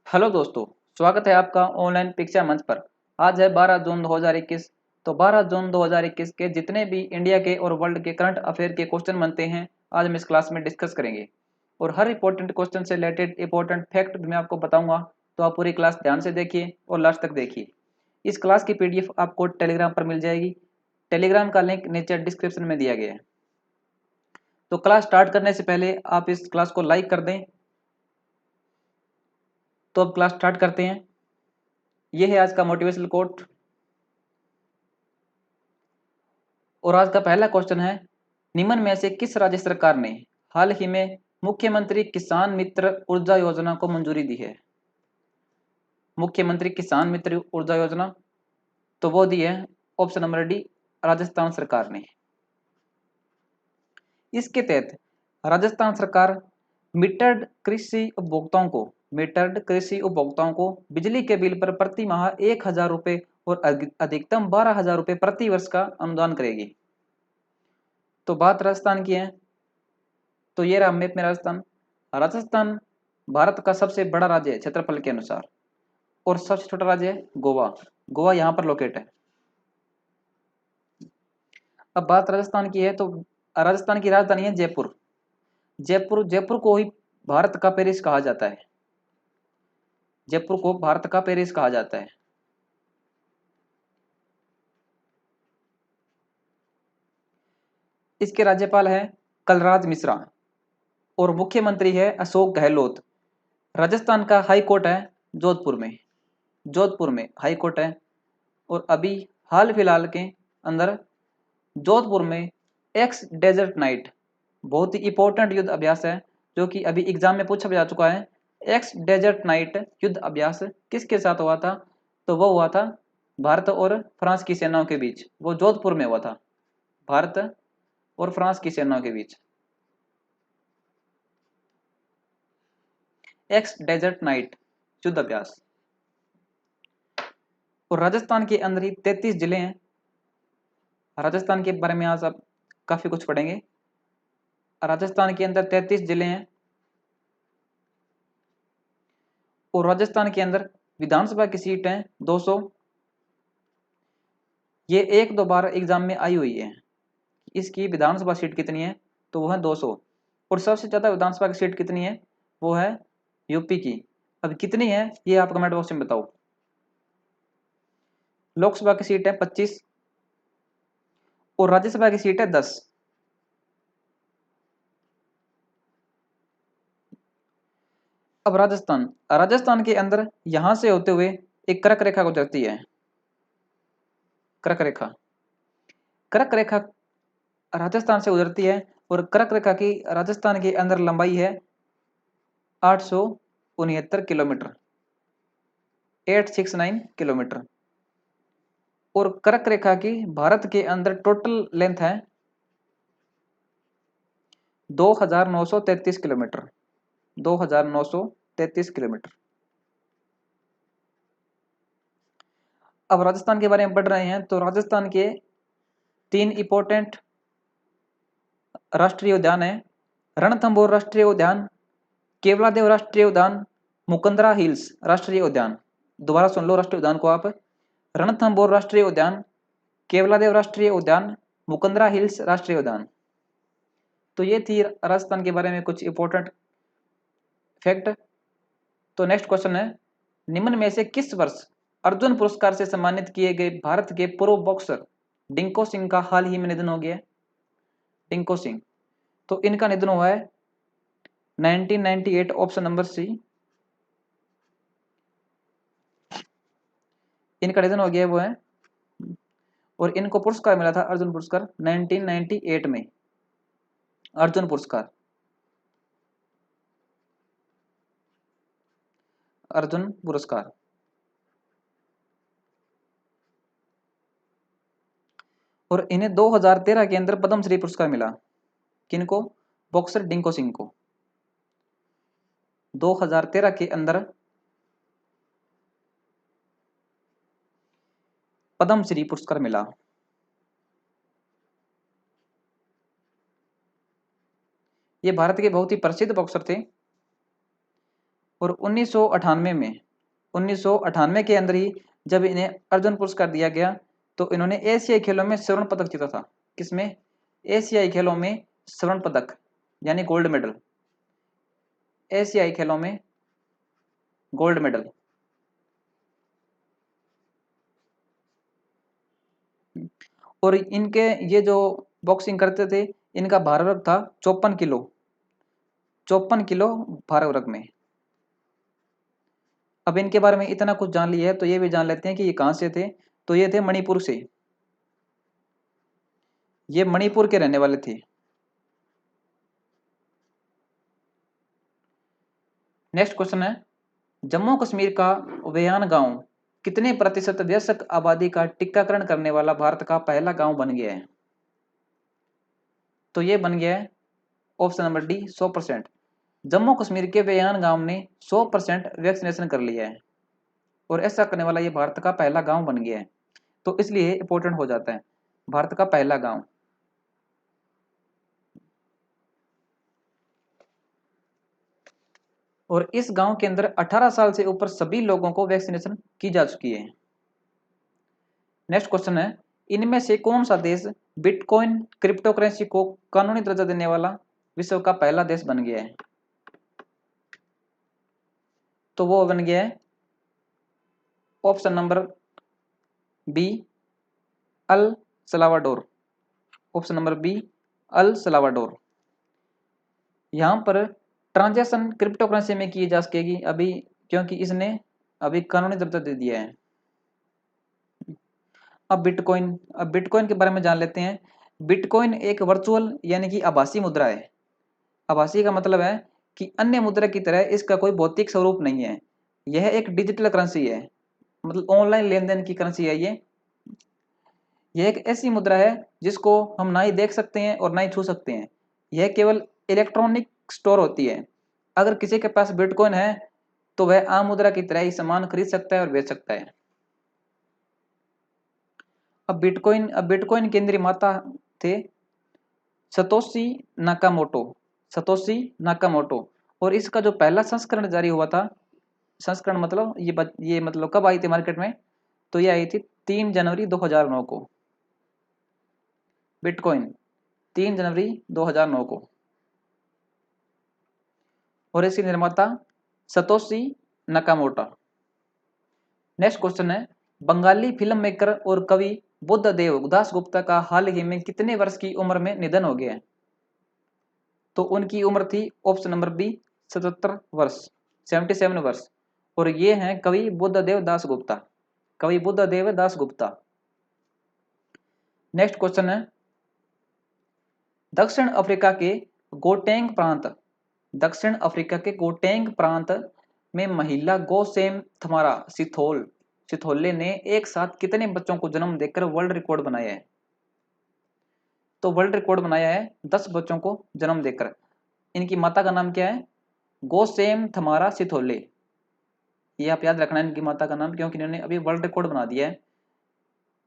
Hello दोस्तों, स्वागत है आपका ऑनलाइन परीक्षा मंच पर। आज है 12 जून 2021। तो 12 जून 2021 के जितने भी इंडिया के और वर्ल्ड के करंट अफेयर के क्वेश्चन बनते हैं, आज हम इस क्लास में डिस्कस करेंगे। और हर इंपॉर्टेंट क्वेश्चन से रिलेटेड इंपॉर्टेंट फैक्ट भी मैं आपको बताऊंगा। तो आप पूरी क्लास ध्यान से देखिए और लास्ट तक देखिए। इस क्लास की पीडीएफ आपको टेलीग्राम पर मिल जाएगी। टेलीग्राम का लिंक नीचे डिस्क्रिप्शन में दिया गया है। तो क्लास स्टार्ट करने से पहले आप इस क्लास को लाइक कर दें। तो अब क्लास स्टार्ट करते हैं। यह है आज का मोटिवेशनल कोट। और आज का पहला क्वेश्चन है, निम्न में से किस राज्य सरकार ने हाल ही में मुख्यमंत्री किसान मित्र ऊर्जा योजना को मंजूरी दी है? मुख्यमंत्री किसान मित्र ऊर्जा योजना, तो वो दी है ऑप्शन नंबर डी, राजस्थान सरकार ने। इसके तहत राजस्थान सरकार मीटर्ड कृषि उपभोक्ताओं को बिजली के बिल पर प्रति माह 1,000 रुपये और अधिकतम 12,000 रुपये प्रति वर्ष का अनुदान करेगी। तो बात राजस्थान की है। तो ये रहा मैप में राजस्थान। राजस्थान भारत का सबसे बड़ा राज्य है क्षेत्रफल के अनुसार, और सबसे छोटा राज्य है गोवा। गोवा यहाँ पर लोकेट है। अब बात राजस्थान की है, तो राजस्थान की राजधानी है जयपुर। जयपुर को ही भारत का पेरिस कहा जाता है। जयपुर को भारत का पेरिस कहा जाता है। इसके राज्यपाल है कलराज मिश्रा और मुख्यमंत्री है अशोक गहलोत। राजस्थान का हाई कोर्ट है जोधपुर में। जोधपुर में हाई कोर्ट है। और अभी हाल फिलहाल के अंदर जोधपुर में एक्स डेजर्ट नाइट, बहुत ही इंपॉर्टेंट युद्ध अभ्यास है जो कि अभी एग्जाम में पूछा जा चुका है। एक्स डेजर्ट नाइट युद्ध अभ्यास किसके साथ हुआ था? तो वो हुआ था भारत और फ्रांस की सेनाओं के बीच। वो जोधपुर में हुआ था, भारत और फ्रांस की सेनाओं के बीच। एक्स डेजर्ट नाइट युद्ध अभ्यास। और राजस्थान के अंदर ही 33 जिले हैं। राजस्थान के बारे में आज आप काफी कुछ पढ़ेंगे। राजस्थान के अंदर 33 जिले हैं। और राजस्थान के अंदर विधानसभा की सीट है 200। ये एक दो बार एग्जाम में आई हुई है। इसकी विधानसभा सीट कितनी है? तो वो है 200। और सबसे ज्यादा विधानसभा की सीट कितनी है? वो है यूपी की। अब कितनी है ये आप कमेंट बॉक्स में बताओ। लोकसभा की सीट है 25 और राज्यसभा की सीट है 10। अब राजस्थान राजस्थान के अंदर यहां से होते हुए एक कर्क रेखा गुजरती है। कर्क रेखा, कर्क रेखा राजस्थान से गुजरती है। और कर्क रेखा की राजस्थान के अंदर लंबाई है 869 किलोमीटर, 869 किलोमीटर। और कर्क रेखा की भारत के अंदर टोटल लेंथ है 2,933 किलोमीटर, 2,933 किलोमीटर। अब राजस्थान के बारे में पढ़ रहे हैं, तो राजस्थान के 3 इंपॉर्टेंट राष्ट्रीय उद्यान है। रणथंभौर राष्ट्रीय उद्यान, केवलादेव राष्ट्रीय उद्यान, मुकंदरा हिल्स राष्ट्रीय उद्यान। दोबारा सुन लो राष्ट्रीय उद्यान को आप। रणथंभौर राष्ट्रीय उद्यान, केवलादेव राष्ट्रीय उद्यान, मुकंदरा हिल्स राष्ट्रीय उद्यान। तो ये थी राजस्थान के बारे में कुछ इंपॉर्टेंट फैक्ट। तो नेक्स्ट क्वेश्चन है, निम्न में से किस वर्ष अर्जुन पुरस्कार से सम्मानित किए गए भारत के पूर्व बॉक्सर डिंको सिंह का हाल ही में निधन हो गया? डिंको सिंह, तो इनका निधन हुआ है 1998, ऑप्शन नंबर सी। इनका निधन हो गया वो है। और इनको पुरस्कार मिला था अर्जुन पुरस्कार 1998 में। अर्जुन पुरस्कार, अर्जुन पुरस्कार। और इन्हें 2013 के अंदर पद्मश्री पुरस्कार मिला। किनको? बॉक्सर डिंको सिंह को 2013 के अंदर पद्मश्री पुरस्कार मिला। ये भारत के बहुत ही प्रसिद्ध बॉक्सर थे। और 1998 के अंदर ही जब इन्हें अर्जुन पुरस्कार दिया गया तो इन्होंने एशियाई खेलों में स्वर्ण पदक जीता था। किसमें? एशियाई खेलों में स्वर्ण पदक यानी गोल्ड मेडल। एशियाई खेलों में गोल्ड मेडल। और इनके ये जो बॉक्सिंग करते थे इनका भार वर्ग था 54 किलो। 54 किलो भार वर्ग में। अब इनके बारे में इतना कुछ जान लिया है तो ये भी जान लेते हैं कि ये कहाँ से थे। तो ये थे मणिपुर से। ये मणिपुर के रहने वाले थे। नेक्स्ट क्वेश्चन है, जम्मू कश्मीर का वेयान गांव कितने प्रतिशत वयस्क आबादी का टीकाकरण करने वाला भारत का पहला गांव बन गया है? तो ये बन गया है option number D 100%। Jammu Kashmir के वेयान गांव ने 100% वैक्सीनेशन कर लिया है और ऐसा करने वाला ये भारत का पहला गांव बन गया है। तो इसलिए इंपॉर्टेंट हो जाता है भारत का पहला गांव। और इस गांव के अंदर 18 साल से ऊपर सभी लोगों को वैक्सीनेशन की जा चुकी है। नेक्स्ट क्वेश्चन है, इनमें से कौन सा देश बिटकॉइन क्रिप्टो करेंसी को कानूनी दर्जा देने वाला विश्व का पहला देश बन गया है? तो वो बन गया है option number B L सलावाडोर। Option number B L सलावाडोर। यहां पर ट्रांजैक्शन क्रिप्टो करेंसी में की जा सकेगी अभी, क्योंकि इसने अभी कानूनी दर्जा दे दिया है। अब बिटकॉइन के बारे में जान लेते हैं। बिटकॉइन एक वर्चुअल यानी कि आभासी मुद्रा है। आभासी का मतलब है कि अन्य मुद्रा की तरह इसका कोई भौतिक स्वरूप नहीं है। यह एक डिजिटल करेंसी है, मतलब ऑनलाइन लेन देन की करेंसी है ये। यह एक ऐसी मुद्रा है जिसको हम ना ही देख सकते हैं और ना ही छू सकते हैं। यह केवल इलेक्ट्रॉनिक स्टोर होती है। अगर किसी के पास बिटकॉइन है तो वह आम मुद्रा की तरह ही सामान खरीद सकता है और बेच सकता है। अब बिटकॉइन केंद्रीय माता थे सतोशी नाकामोटो। Satoshi Nakamoto. और इसका जो पहला संस्करण जारी हुआ था, संस्करण मतलब ये मतलब कब आई थी मार्केट में? तो ये आई थी 3 जनवरी 2009 को। बिटकॉइन 3 जनवरी 2009 को। और इसके निर्माता सतोशी नाकामोटो। नेक्स्ट क्वेश्चन है, बंगाली फिल्म मेकर और कवि बुद्धदेव दास गुप्ता का हाल ही में कितने वर्ष की उम्र में निधन हो गया है? तो उनकी उम्र थी ऑप्शन नंबर बी 77 वर्ष, 77 वर्ष। और ये हैं कवि बुद्धदेव दास गुप्ता। कवि बुद्धदेव दास गुप्ता। नेक्स्ट क्वेश्चन है, दक्षिण अफ्रीका के गोटेंग प्रांत दक्षिण अफ्रीका के गोटेंग प्रांत में महिला गोसेम थमारा सिथोले ने एक साथ कितने बच्चों को जन्म देकर वर्ल्ड रिकॉर्ड बनाया है? तो वर्ल्ड रिकॉर्ड बनाया है 10 बच्चों को जन्म देकर। इनकी माता का नाम क्या है? गोसेम थमारा सिथोले। ये आप याद रखना है इनकी माता का नाम, क्योंकि इन्होंने अभी वर्ल्ड रिकॉर्ड बना दिया है।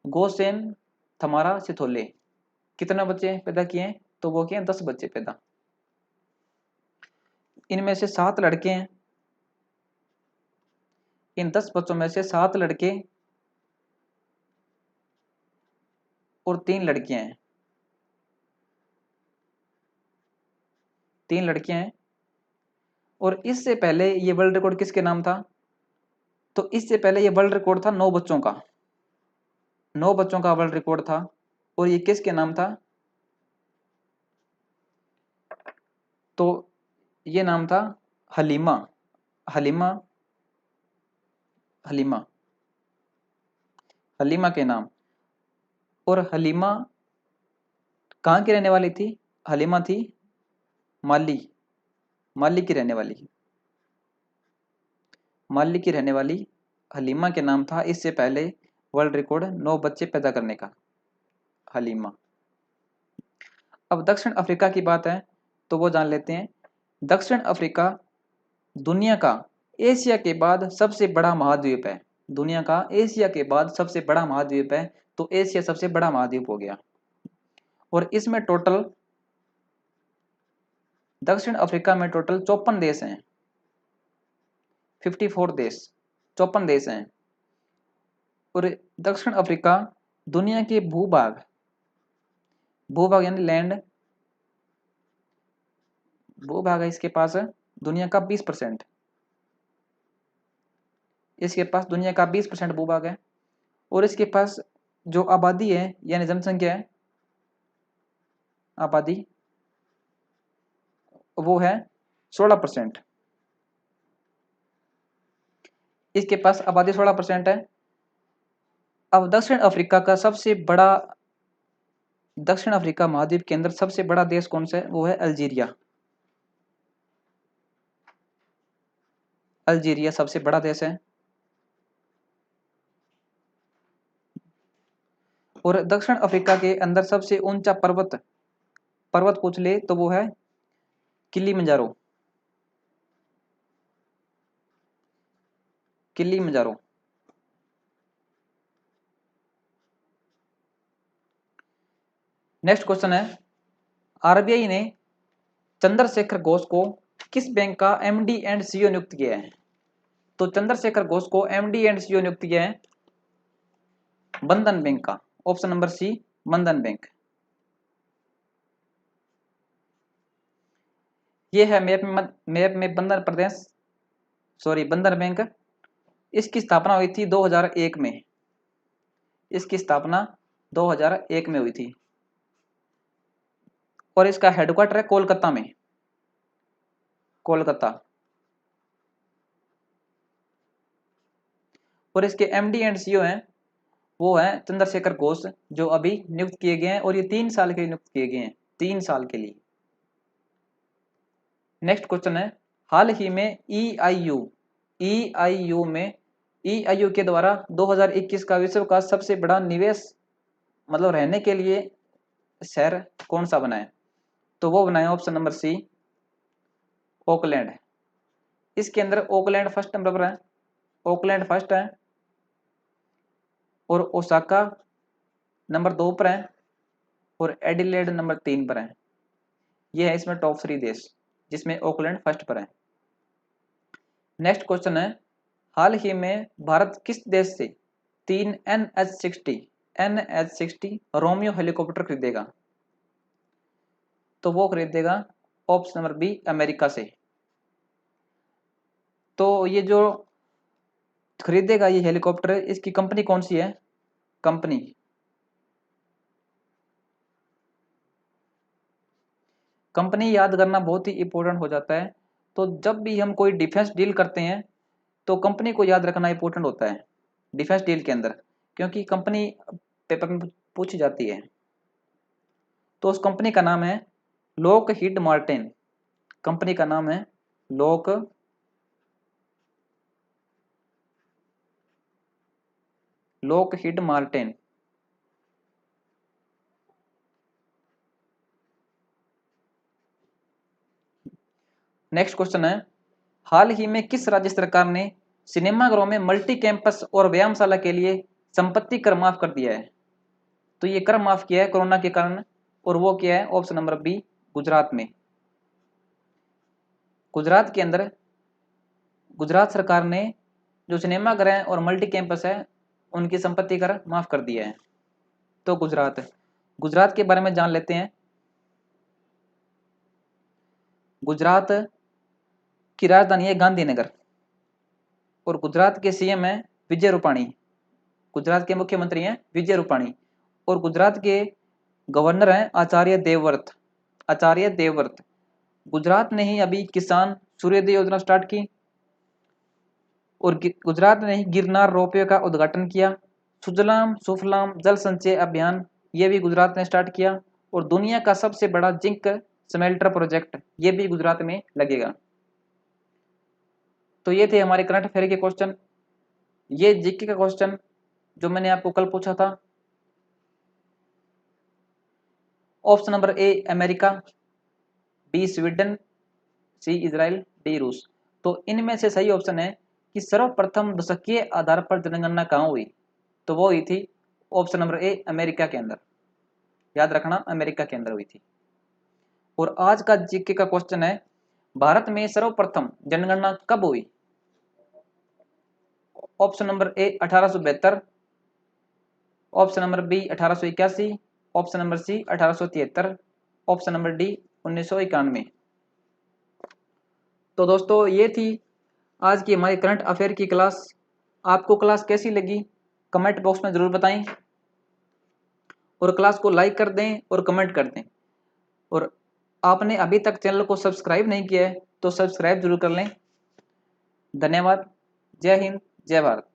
गोसेम थमारा सिथोले। कितने बच्चे पैदा किए हैं? तो वो किए 10 बच्चे पैदा। इनमें से 7 लड़के हैं। इन 10 बच्चों में से 7 लड़के और 3 लड़कियां हैं। 3 लड़कियां हैं। और इससे पहले ये वर्ल्ड रिकॉर्ड किसके नाम था? तो इससे पहले ये वर्ल्ड रिकॉर्ड था 9 बच्चों का। 9 बच्चों का वर्ल्ड रिकॉर्ड था। और ये किसके नाम था? तो ये नाम था हलीमा। हलीमा। हलीमा। हलीमा के नाम। और हलीमा कहाँ की रहने वाली थी? हलीमा थी माली। माली की रहने वाली। माली की रहने वाली हलीमा के नाम था इससे पहले वर्ल्ड रिकॉर्ड 9 बच्चे पैदा करने का, हलीमा। अब दक्षिण अफ्रीका की बात है तो वो जान लेते हैं। दक्षिण अफ्रीका दुनिया का एशिया के बाद सबसे बड़ा महाद्वीप है। दुनिया का एशिया के बाद सबसे बड़ा महाद्वीप है। तो एशिया सबसे बड़ा महाद्वीप हो गया। और इसमें टोटल दक्षिण अफ्रीका में टोटल 54 देश हैं। 54 देश, 54 देश हैं। और दक्षिण अफ्रीका दुनिया के भूभाग, भूभाग यानी लैंड, भूभाग है इसके पास दुनिया का 20%, इसके पास दुनिया का 20% भूभाग है। और इसके पास जो आबादी है यानी जनसंख्या है, आबादी वो है 16%, इसके पास आबादी 16% है। अब दक्षिण अफ्रीका का सबसे बड़ा, दक्षिण अफ्रीका महाद्वीप के अंदर सबसे बड़ा देश कौन सा है, वो है अल्जीरिया। अल्जीरिया सबसे बड़ा देश है। और दक्षिण अफ्रीका के अंदर सबसे ऊंचा पर्वत, पर्वत पूछ ले तो वो है किलिमंजारो, किलिमंजारो। नेक्स्ट क्वेश्चन है, आरबीआई ने चंद्रशेखर घोष को किस बैंक का एमडी एंड सीईओ नियुक्त किया है? तो चंद्रशेखर घोष को एमडी एंड सीईओ नियुक्त किया है बंधन बैंक का, ऑप्शन नंबर सी बंधन बैंक। ये है मैप में बंधन प्रदेश, सॉरी बंधन बैंक। इसकी स्थापना हुई थी 2001 में, इसकी स्थापना 2001 में हुई थी। और इसका हेडक्वार्टर है कोलकाता में, कोलकाता। और इसके एमडी एंड सीईओ हैं वो है चंद्रशेखर घोष, जो अभी नियुक्त किए गए हैं, और ये 3 साल के लिए नियुक्त किए गए हैं, 3 साल के लिए। नेक्स्ट क्वेश्चन है, हाल ही में ईआईयू में ईआईयू के द्वारा 2021 का विश्व का सबसे बड़ा निवेश मतलब रहने के लिए शहर कौन सा बना है? तो वो बनाए ऑप्शन नंबर सी ओकलैंड। इसके अंदर ओकलैंड फर्स्ट नंबर पर है, ओकलैंड फर्स्ट है, और ओसाका नंबर 2 पर है, और एडिलेड नंबर 3 पर है। ये है इसमें टॉप 3 देश जिसमें ओकलैंड फर्स्ट पर है। नेक्स्ट क्वेश्चन है, हाल ही में भारत किस देश से 3 NH-60 रोमियो हेलीकॉप्टर खरीदेगा? तो वो खरीदेगा ऑप्शन नंबर बी अमेरिका से। तो ये जो खरीदेगा ये हेलीकॉप्टर, इसकी कंपनी कौन सी है? कंपनी कंपनी याद करना बहुत ही इंपॉर्टेंट हो जाता है। तो जब भी हम कोई डिफेंस डील करते हैं तो कंपनी को याद रखना इंपॉर्टेंट होता है डिफेंस डील के अंदर, क्योंकि कंपनी पेपर में पूछी जाती है। तो उस कंपनी का नाम है लॉकहीड मार्टिन, कंपनी का नाम है लॉकहीड मार्टिन। नेक्स्ट क्वेश्चन है, हाल ही में किस राज्य सरकार ने सिनेमाघरों में मल्टी कैंपस और व्यायामशाला के लिए संपत्ति कर माफ कर दिया है? तो ये कर माफ किया है कोरोना के कारण, और वो क्या है? ऑप्शन नंबर बी गुजरात में। गुजरात के अंदर गुजरात सरकार ने जो सिनेमाघर है और मल्टी कैंपस है उनकी संपत्ति कर माफ कर दिया है। तो गुजरात के बारे में जान लेते हैं। गुजरात की राजधानी है गांधीनगर, और गुजरात के सीएम है विजय रूपाणी, गुजरात के मुख्यमंत्री हैं विजय रूपाणी। और गुजरात के गवर्नर हैं आचार्य देवव्रत, आचार्य देवव्रत। गुजरात ने ही अभी किसान सूर्योदय योजना स्टार्ट की, और गुजरात ने ही गिरनार रोपवे का उद्घाटन किया। सुजलाम सुफलाम जल संचय अभियान ये भी गुजरात ने स्टार्ट किया, और दुनिया का सबसे बड़ा जिंक स्मेल्टर प्रोजेक्ट ये भी गुजरात में लगेगा। तो ये थे हमारे करंट अफेयर के क्वेश्चन। ये जीके का क्वेश्चन जो मैंने आपको कल पूछा था, option number A America, B Sweden, C Israel, D रूस। तो इनमें से सही ऑप्शन है कि सर्वप्रथम दशकीय आधार पर जनगणना कहाँ हुई? तो वो हुई थी ऑप्शन नंबर ए अमेरिका के अंदर, याद रखना अमेरिका के अंदर हुई थी। और आज का जीके का क्वेश्चन है, भारत में सर्वप्रथम जनगणना कब हुई? Option number A 1872, option number B 1881, option number C 1873, option number D 1991। तो दोस्तों ये थी आज की हमारी करंट अफेयर की क्लास। आपको क्लास कैसी लगी कमेंट बॉक्स में ज़रूर बताएं और क्लास को लाइक कर दें और कमेंट कर दें। और आपने अभी तक चैनल को सब्सक्राइब नहीं किया है तो सब्सक्राइब जरूर कर लें। धन्यवाद। जय हिंद, जय भारत।